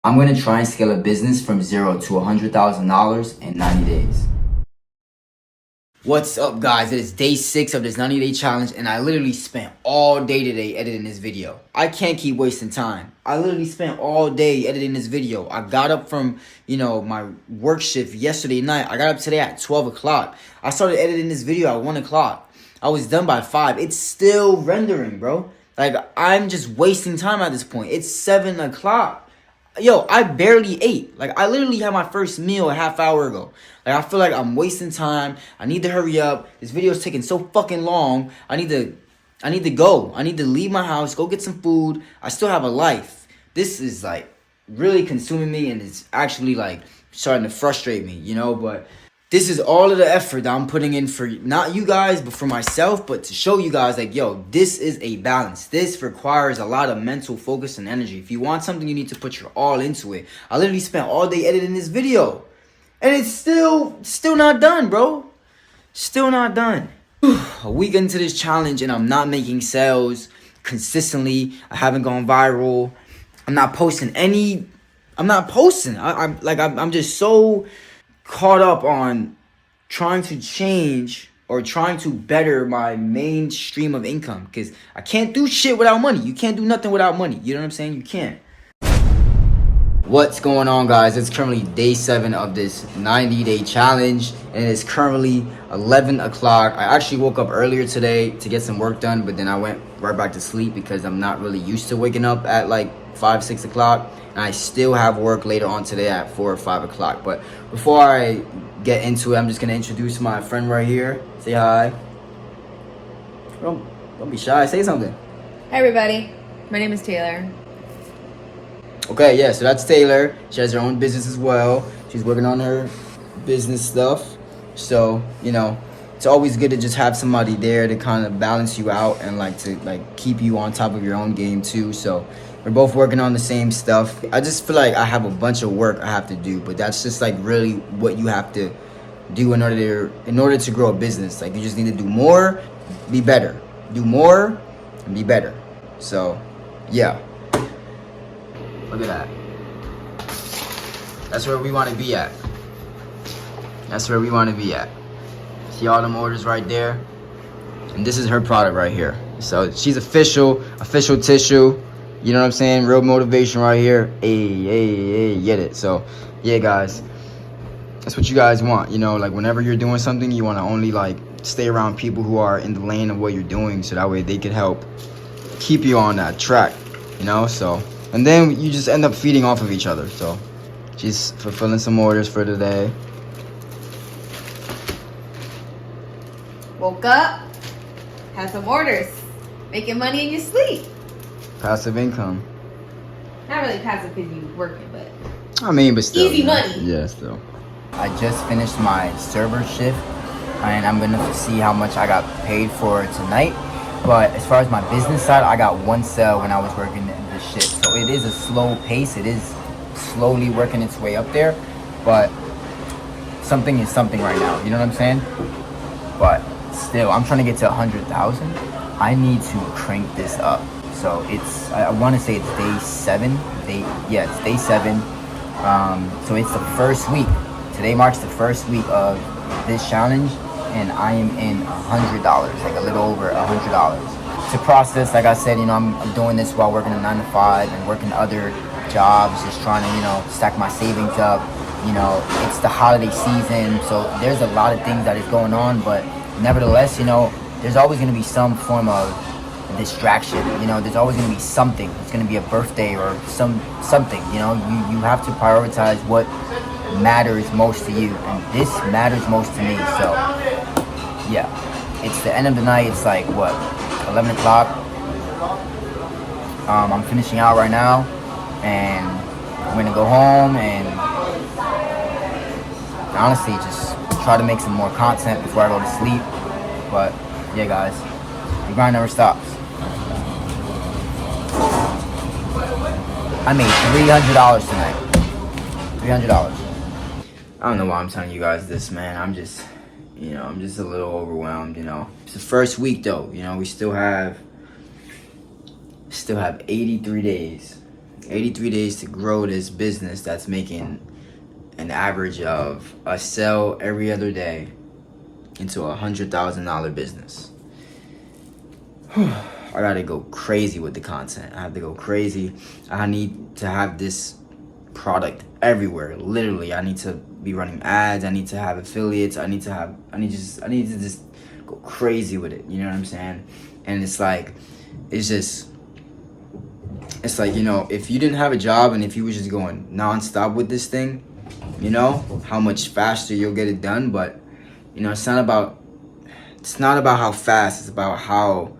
I'm going to try and scale a business from zero to $100,000 in 90 days. What's up, guys? It is day 6 of this 90-day challenge, and I literally spent all day today editing this video. I can't keep wasting time. I literally spent all day editing this video. I got up from, my work shift yesterday night. I got up today at 12 o'clock. I started editing this video at 1 o'clock. I was done by 5. It's still rendering, bro. Like, I'm just wasting time at this point. It's 7 o'clock. Yo, I barely ate. Like, I literally had my first meal a half hour ago. Like, I feel like I'm wasting time. I need to hurry up. This video is taking so fucking long. I need to go. I need to leave my house, go get some food. I still have a life. This is, like, really consuming me, and it's actually, like, starting to frustrate me, But this is all of the effort that I'm putting in for not you guys, but for myself, but to show you guys, like, yo, this is a balance. This requires a lot of mental focus and energy. If you want something, you need to put your all into it. I literally spent all day editing this video, and it's still not done, bro. Still not done. A week into this challenge, and I'm not making sales consistently. I haven't gone viral. I'm not posting. I'm just so caught up on trying to change or trying to better my main stream of income, because I can't do shit without money. You can't do nothing without money. You know what I'm saying? You can't. What's going on, guys? It's currently day 7 of this 90-day challenge, and it's currently 11 o'clock. I actually woke up earlier today to get some work done, but then I went right back to sleep because I'm not really used to waking up at like 5, 6 o'clock. And I still have work later on today at 4 or 5 o'clock. But before I get into it, I'm just going to introduce my friend right here. Say hi. Don't be shy. Say something. Hi, everybody. My name is Taylor. Okay, yeah, so that's Taylor. She has her own business as well. She's working on her business stuff. So, it's always good to just have somebody there to kind of balance you out and to keep you on top of your own game too. So we're both working on the same stuff. I just feel like I have a bunch of work I have to do, but that's just really what you have to do in order to grow a business. Like, you just need to do more, be better. Do more and be better. So, yeah. Look at that. That's where we want to be at. That's where we want to be at. See all them orders right there? And this is her product right here. So she's official tissue. You know what I'm saying? Real motivation right here. Hey, get it. So, yeah, guys. That's what you guys want. Whenever you're doing something, you want to only, stay around people who are in the lane of what you're doing, so that way they can help keep you on that track, So, and then you just end up feeding off of each other. So, she's fulfilling some orders for today. Woke up, had some orders, making money in your sleep. Passive income. Not really passive because you working, but but still. Easy money. Yeah, still. I just finished my server shift, and I'm gonna see how much I got paid for tonight. But as far as my business side, I got 1 sale when I was working this shift. So it is a slow pace. It is slowly working its way up there, but something is something right now. You know what I'm saying? But still, I'm trying to get to 100,000. I need to crank this up. So I want to say it's day 7. It's day 7. So it's the first week. Today marks the first week of this challenge, and I am in $100, like a little over $100. To process, like I said, I'm doing this while working a 9 to 5 and working other jobs, just trying to, stack my savings up. It's the holiday season, so there's a lot of things that is going on, but nevertheless, there's always going to be some form of distraction. There's always going to be something. It's going to be a birthday or something. You have to prioritize what matters most to you, and this matters most to me. So yeah, it's the end of the night. It's 11 o'clock. I'm finishing out right now, and I'm gonna go home and honestly just try to make some more content before I go to sleep. But yeah, guys, the grind never stops. I made $300 tonight. $300. I don't know why I'm telling you guys this, man. I'm just a little overwhelmed, It's the first week, though. We still have 83 days. 83 days to grow this business that's making an average of a sale every other day into a $100,000 business. I gotta go crazy with the content. I have to go crazy. I need to have this product everywhere. Literally, I need to be running ads. I need to have affiliates. I need to just go crazy with it. You know what I'm saying? And it's like, you know, if you didn't have a job and if you were just going nonstop with this thing, you know how much faster you'll get it done. But you know, it's not about how fast. It's about how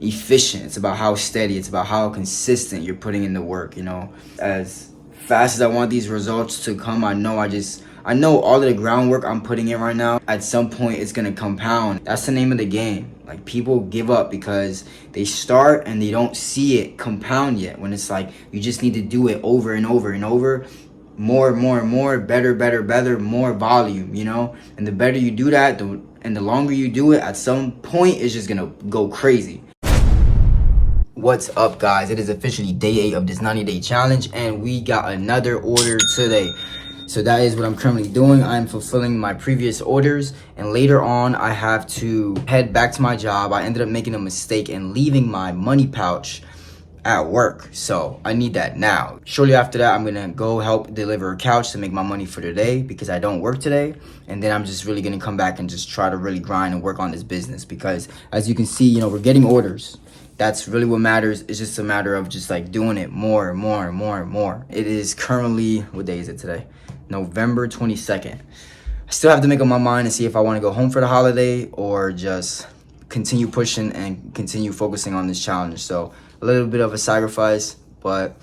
efficient. It's about how steady. It's about how consistent you're putting in the work. You know, as fast as I want these results to come, I know all of the groundwork I'm putting in right now, at some point it's gonna compound. That's the name of the game. Like, people give up because they start and they don't see it compound yet, when it's like you just need to do it over and over and over, more and more and more, better, more volume, you know? And the better you do that, and the longer you do it, at some point it's just gonna go crazy. What's up, guys? It is officially day 8 of this 90-day challenge, and we got another order today. So that is what I'm currently doing. I'm fulfilling my previous orders, and later on I have to head back to my job. I ended up making a mistake and leaving my money pouch at work, so I need that now. Shortly after that, I'm gonna go help deliver a couch to make my money for today, because I don't work today. And then I'm just really gonna come back and just try to really grind and work on this business, because as you can see, you know, we're getting orders. That's really what matters. It's just a matter of just like doing it more and more and more and more. It is currently, what day is it today? November 22nd. I still have to make up my mind and see if I want to go home for the holiday or just continue pushing and continue focusing on this challenge. So a little bit of a sacrifice, but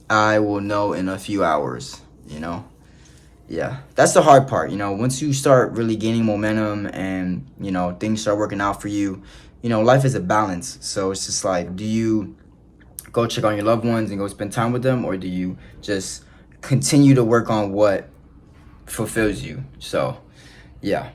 I will know in a few hours, you know? Yeah, that's the hard part, you know? Once you start really gaining momentum and, you know, things start working out for you, you know, life is a balance. So it's just like, do you go check on your loved ones and go spend time with them, or do you just continue to work on what fulfills you? So, yeah.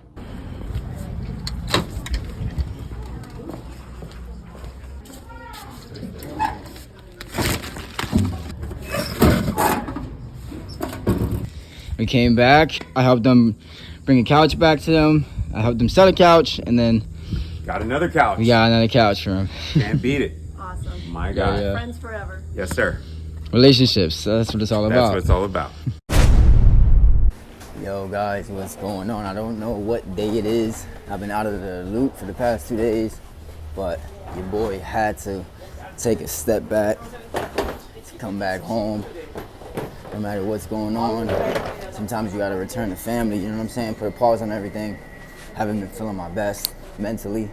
We came back. I helped them bring a couch back to them. I helped them sell a couch, and then got another couch. We got another couch for him. Can't beat it. Awesome. My God. Yeah. Friends forever. Yes, sir. Relationships. That's what it's all about. That's what it's all about. Yo, guys, what's going on? I don't know what day it is. I've been out of the loop for the past 2 days, but your boy had to take a step back to come back home. No matter what's going on, sometimes you gotta return to family, you know what I'm saying? Put a pause on everything. Haven't been feeling my best mentally,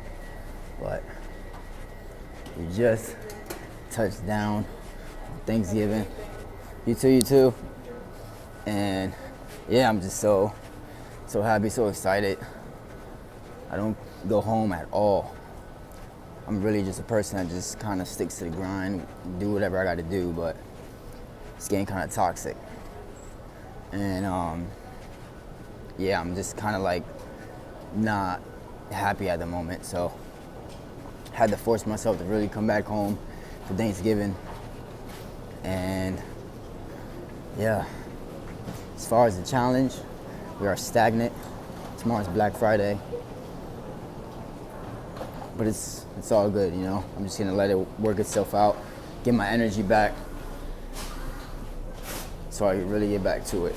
but we just touched down on Thanksgiving. You too. And yeah, I'm just so happy, so excited. I don't go home at all. I'm really just a person that just kind of sticks to the grind, do whatever I gotta do, but it's getting kind of toxic. And yeah, I'm just kind of like not happy at the moment, so had to force myself to really come back home for Thanksgiving. And yeah, as far as the challenge, we are stagnant. Tomorrow's Black Friday, but it's all good, you know? I'm just gonna let it work itself out, get my energy back, so I can really get back to it.